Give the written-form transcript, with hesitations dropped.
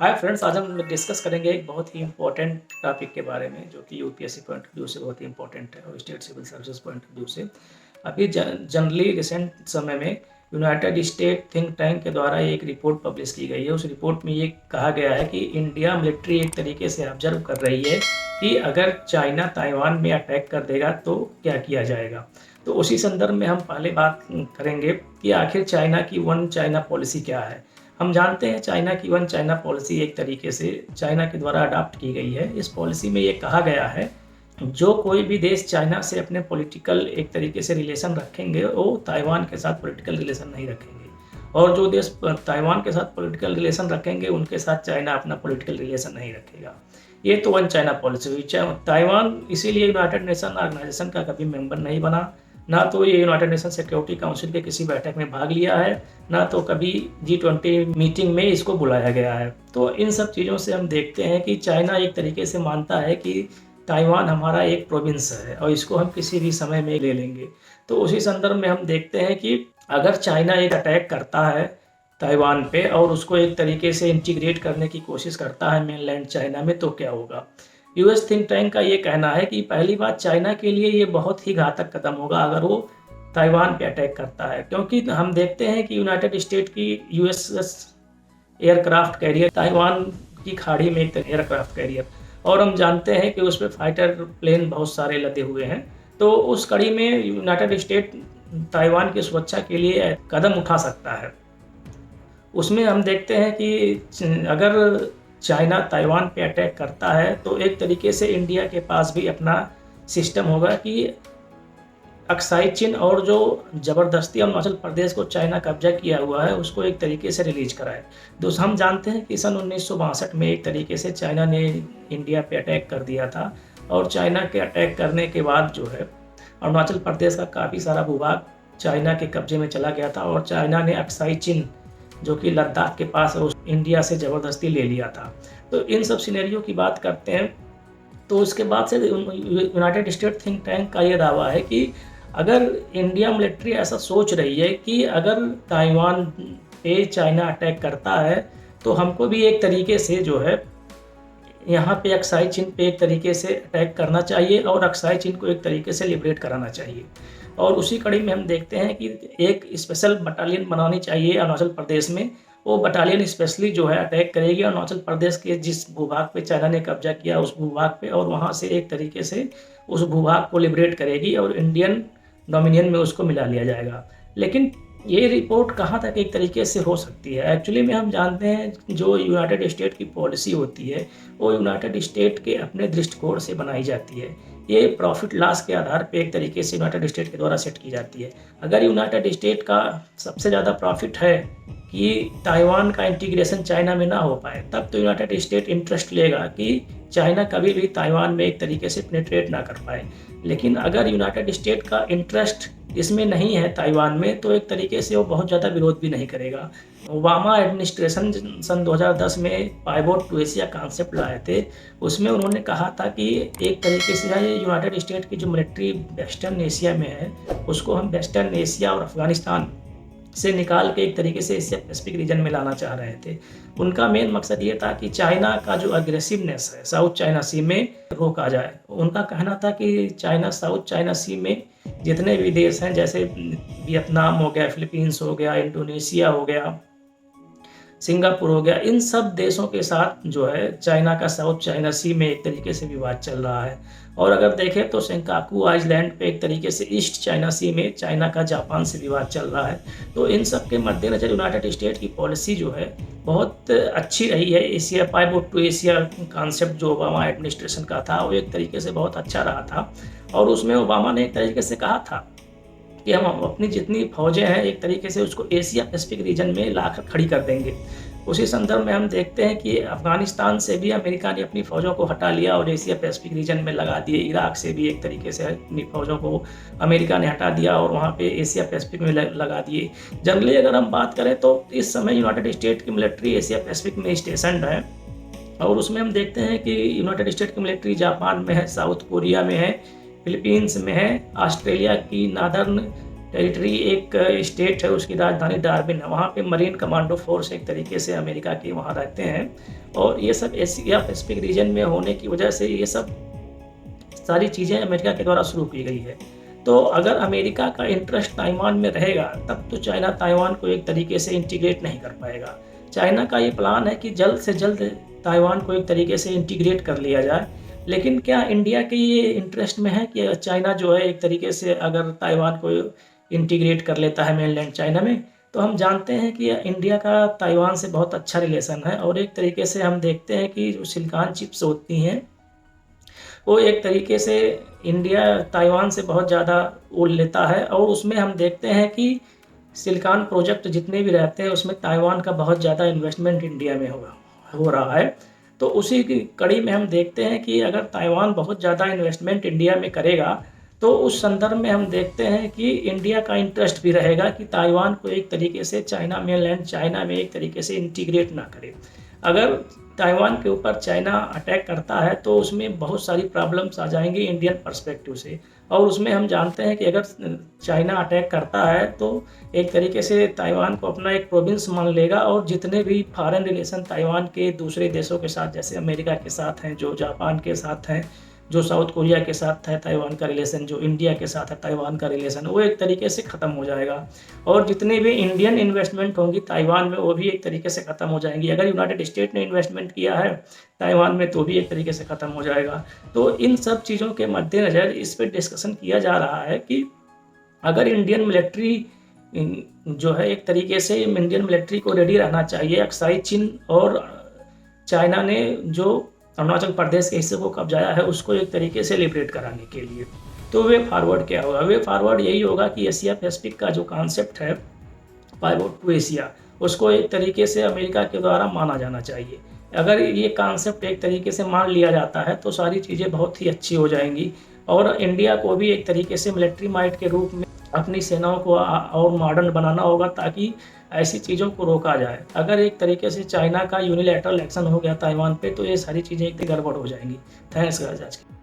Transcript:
Hi friends, आज हम discuss करेंगे एक बहुत ही इम्पोर्टेंट टॉपिक के बारे में जो कि यूपीएससी पॉइंट ऑफ व्यू से बहुत ही इम्पोर्टेंट है और state civil services point of view से। अभी जनरली रिसेंट समय में यूनाइटेड स्टेट थिंक टैंक के द्वारा एक रिपोर्ट पब्लिश की गई है। उस रिपोर्ट में ये कहा गया है कि इंडिया मिलिट्री एक तरीके से ऑब्जर्व कर रही है कि अगर चाइना ताइवान में अटैक कर देगा तो क्या किया जाएगा। तो उसी संदर्भ में हम पहले बात करेंगे कि आखिर चाइना की वन चाइना पॉलिसी क्या है। हम जानते हैं चाइना की वन चाइना पॉलिसी एक तरीके से चाइना के द्वारा अडॉप्ट की गई है। इस पॉलिसी में ये कहा गया है जो कोई भी देश चाइना से अपने पॉलिटिकल एक तरीके से रिलेशन रखेंगे वो ताइवान के साथ पॉलिटिकल रिलेशन नहीं रखेंगे, और जो देश ताइवान के साथ पॉलिटिकल रिलेशन रखेंगे उनके साथ चाइना अपना पॉलिटिकल रिलेशन नहीं रखेगा। ये तो वन चाइना पॉलिसी हुई। ताइवान इसीलिए यूनाइटेड नेशन ऑर्गेनाइजेशन का कभी मेंबर नहीं बना, ना तो ये यूनाइटेड नेशन सिक्योरिटी काउंसिल के किसी बैठक में भाग लिया है, ना तो कभी G20 मीटिंग में इसको बुलाया गया है। तो इन सब चीज़ों से हम देखते हैं कि चाइना एक तरीके से मानता है कि ताइवान हमारा एक प्रोविंस है और इसको हम किसी भी समय में ले लेंगे। तो उसी संदर्भ में हम देखते हैं कि अगर चाइना एक अटैक करता है ताइवान पे और उसको एक तरीके से इंटीग्रेट करने की कोशिश करता है मेनलैंड चाइना में, तो क्या होगा। यूएस थिंक टैंक का ये कहना है कि पहली बात चाइना के लिए ये बहुत ही घातक कदम होगा अगर वो ताइवान पे अटैक करता है, क्योंकि हम देखते हैं कि यूनाइटेड स्टेट की यूएसएस एयरक्राफ्ट कैरियर ताइवान की खाड़ी में एक एयरक्राफ्ट कैरियर, और हम जानते हैं कि उस पर फाइटर प्लेन बहुत सारे लदे हुए हैं। तो उस कड़ी में यूनाइटेड स्टेट ताइवान की सुरक्षा के लिए कदम उठा सकता है। उसमें हम देखते हैं कि अगर चाइना ताइवान पे अटैक करता है तो एक तरीके से इंडिया के पास भी अपना सिस्टम होगा कि अक्साई चिन और जो ज़बरदस्ती अरुणाचल प्रदेश को चाइना कब्जा किया हुआ है उसको एक तरीके से रिलीज कराए। दोस्त हम जानते हैं कि सन 1962 में एक तरीके से चाइना ने इंडिया पे अटैक कर दिया था, और चाइना के अटैक करने के बाद जो है अरुणाचल प्रदेश का काफ़ी सारा भूभाग चाइना के कब्जे में चला गया था, और चाइना ने अक्साई चिन जो कि लद्दाख के पास है उस इंडिया से ज़बरदस्ती ले लिया था। तो इन सब सिनेरियो की बात करते हैं तो उसके बाद से यूनाइटेड स्टेट थिंक टैंक का ये दावा है कि अगर इंडिया मिलिट्री ऐसा सोच रही है कि अगर ताइवान पे चाइना अटैक करता है तो हमको भी एक तरीके से जो है यहाँ पे अक्साई चिन पे एक तरीके से अटैक करना चाहिए और अक्साई चिन को एक तरीके से लिबरेट कराना चाहिए। और उसी कड़ी में हम देखते हैं कि एक स्पेशल बटालियन बनानी चाहिए अरुणाचल प्रदेश में। वो बटालियन स्पेशली जो है अटैक करेगी अरुणाचल प्रदेश के जिस भूभाग पे चाइना ने कब्जा किया उस भूभाग पे, और वहाँ से एक तरीके से उस भूभाग को लिबरेट करेगी और इंडियन डोमिनियन में उसको मिला लिया जाएगा। लेकिन ये रिपोर्ट कहाँ तक एक तरीके से हो सकती है। एक्चुअली में हम जानते हैं जो यूनाइटेड स्टेट की पॉलिसी होती है वो यूनाइटेड स्टेट के अपने दृष्टिकोण से बनाई जाती है। ये प्रॉफिट लॉस के आधार पे एक तरीके से यूनाइटेड स्टेट के द्वारा सेट की जाती है। अगर यूनाइटेड स्टेट का सबसे ज़्यादा प्रॉफिट है कि ताइवान का इंटीग्रेशन चाइना में ना हो पाए, तब तो यूनाइटेड स्टेट इंटरेस्ट लेगा कि चाइना कभी भी ताइवान में एक तरीके से पेनिट्रेट ना कर पाए। लेकिन अगर यूनाइटेड स्टेट का इंटरेस्ट इसमें नहीं है ताइवान में, तो एक तरीके से वो बहुत ज़्यादा विरोध भी नहीं करेगा। ओबामा एडमिनिस्ट्रेशन सन 2010 में पाइवोट टू एशिया कॉन्सेप्ट लाए थे। उसमें उन्होंने कहा था कि एक तरीके से ये यूनाइटेड स्टेट की जो मिलिट्री वेस्टर्न एशिया में है उसको हम वेस्टर्न एशिया और अफगानिस्तान से निकाल के एक तरीके से एशिया पैसिफिक रीजन में लाना चाह रहे थे। उनका मेन मकसद ये था कि चाइना का जो अग्रेसिवनेस है साउथ चाइना सी में रोका जाए। उनका कहना था कि चाइना साउथ चाइना सी में जितने भी देश हैं जैसे वियतनाम हो गया, फिलीपींस हो गया, इंडोनेशिया हो गया, सिंगापुर हो गया, इन सब देशों के साथ जो है चाइना का साउथ चाइना सी में एक तरीके से विवाद चल रहा है। और अगर देखें तो सेंकाकू आइलैंड पे एक तरीके से ईस्ट चाइना सी में चाइना का जापान से विवाद चल रहा है। तो इन सब के मद्देनजर यूनाइटेड स्टेट की पॉलिसी जो है बहुत अच्छी रही है। Asia pivot to Asia concept जो ओबामा एडमिनिस्ट्रेशन का था वो एक तरीके से बहुत अच्छा रहा था, और उसमें ओबामा ने एक तरीके से कहा था कि हम अपनी जितनी फौजें हैं एक तरीके से उसको एशिया पैसिफिक रीजन में लाकर खड़ी कर देंगे। उसी संदर्भ में हम देखते हैं कि अफगानिस्तान से भी अमेरिका ने अपनी फ़ौजों को हटा लिया और एशिया पैसिफिक रीजन में लगा दिए। इराक से भी एक तरीके से अपनी फ़ौजों को अमेरिका ने हटा दिया और वहाँ पे एशिया पैसिफिक में लगा दिए। जनरली अगर हम बात करें तो इस समय यूनाइटेड स्टेट की मिलिट्री एशिया पैसिफिक में स्टेशनड है, और उसमें हम देखते हैं कि यूनाइटेड स्टेट की मिलिट्री जापान में है, साउथ कोरिया में है, फिलीपींस में है, ऑस्ट्रेलिया की नादर्न टेरिटरी एक स्टेट है, उसकी राजधानी डार्बिन है। वहाँ पे मरीन कमांडो फोर्स एक तरीके से अमेरिका के वहाँ रहते हैं, और ये सब एशिया पैसिफिक रीजन में होने की वजह से ये सब सारी चीज़ें अमेरिका के द्वारा शुरू की गई है। तो अगर अमेरिका का इंटरेस्ट ताइवान में रहेगा, तब तो चाइना ताइवान को एक तरीके से इंटीग्रेट नहीं कर पाएगा। चाइना का ये प्लान है कि जल्द से जल्द ताइवान को एक तरीके से इंटीग्रेट कर लिया जाए। लेकिन क्या इंडिया के ये इंटरेस्ट में है कि चाइना जो है एक तरीके से अगर ताइवान को इंटीग्रेट कर लेता है मेनलैंड चाइना में? तो हम जानते हैं कि इंडिया का ताइवान से बहुत अच्छा रिलेशन है, और एक तरीके से हम देखते हैं कि जो सिलिकॉन चिप्स होती हैं, वो एक तरीके से इंडिया ताइवान से बहुत ज़्यादा वो लेता है, और उसमें हम देखते हैं कि सिलिकॉन प्रोजेक्ट जितने भी रहते हैं उसमें ताइवान का बहुत ज़्यादा इन्वेस्टमेंट इंडिया में हो रहा है। तो उसी की कड़ी में हम देखते हैं कि अगर ताइवान बहुत ज़्यादा इन्वेस्टमेंट इंडिया में करेगा, तो उस संदर्भ में हम देखते हैं कि इंडिया का इंटरेस्ट भी रहेगा कि ताइवान को एक तरीके से चाइना मेनलैंड चाइना में एक तरीके से इंटीग्रेट ना करे। अगर ताइवान के ऊपर चाइना अटैक करता है तो उसमें बहुत सारी प्रॉब्लम्स आ जाएंगी इंडियन पर्सपेक्टिव से, और उसमें हम जानते हैं कि अगर चाइना अटैक करता है तो एक तरीके से ताइवान को अपना एक प्रोविंस मान लेगा, और जितने भी फॉरेन रिलेशन ताइवान के दूसरे देशों के साथ, जैसे अमेरिका के साथ हैं, जो जापान के साथ हैं, जो साउथ कोरिया के साथ है ताइवान का रिलेशन, जो इंडिया के साथ है ताइवान का रिलेशन, वो एक तरीके से ख़त्म हो जाएगा। और जितनी भी इंडियन इन्वेस्टमेंट होंगी ताइवान में, वो भी एक तरीके से ख़त्म हो जाएंगी। अगर यूनाइटेड स्टेट ने इन्वेस्टमेंट किया है ताइवान में, तो भी एक तरीके से ख़त्म हो जाएगा। तो इन सब चीज़ों के मद्देनज़र इस पर डिस्कशन किया जा रहा है कि अगर इंडियन मिलिट्री जो है एक तरीके से इंडियन मिलिट्री को रेडी रहना चाहिए। अक्साई चीन और चाइना ने जो अरुणाचल प्रदेश के हिस्से को कब्जाया है, उसको एक तरीके से लिबरेट कराने के लिए, तो वे फॉरवर्ड क्या होगा? वे फॉरवर्ड यही होगा कि एशिया पैसिफिक का जो कॉन्सेप्ट है, पाइवोट टू एशिया, उसको एक तरीके से अमेरिका के द्वारा माना जाना चाहिए। अगर ये कॉन्सेप्ट एक तरीके से मान लिया जाता है तो सारी चीज़ें बहुत ही अच्छी हो जाएंगी, और इंडिया को भी एक तरीके से मिलिट्री माइट के रूप में अपनी सेनाओं को और मॉडर्न बनाना होगा, ताकि ऐसी चीज़ों को रोका जाए। अगर एक तरीके से चाइना का यूनिलैटरल एक्शन हो गया ताइवान पे, तो ये सारी चीज़ें एक गड़बड़ हो जाएंगी। थैंक्स गाइस आज के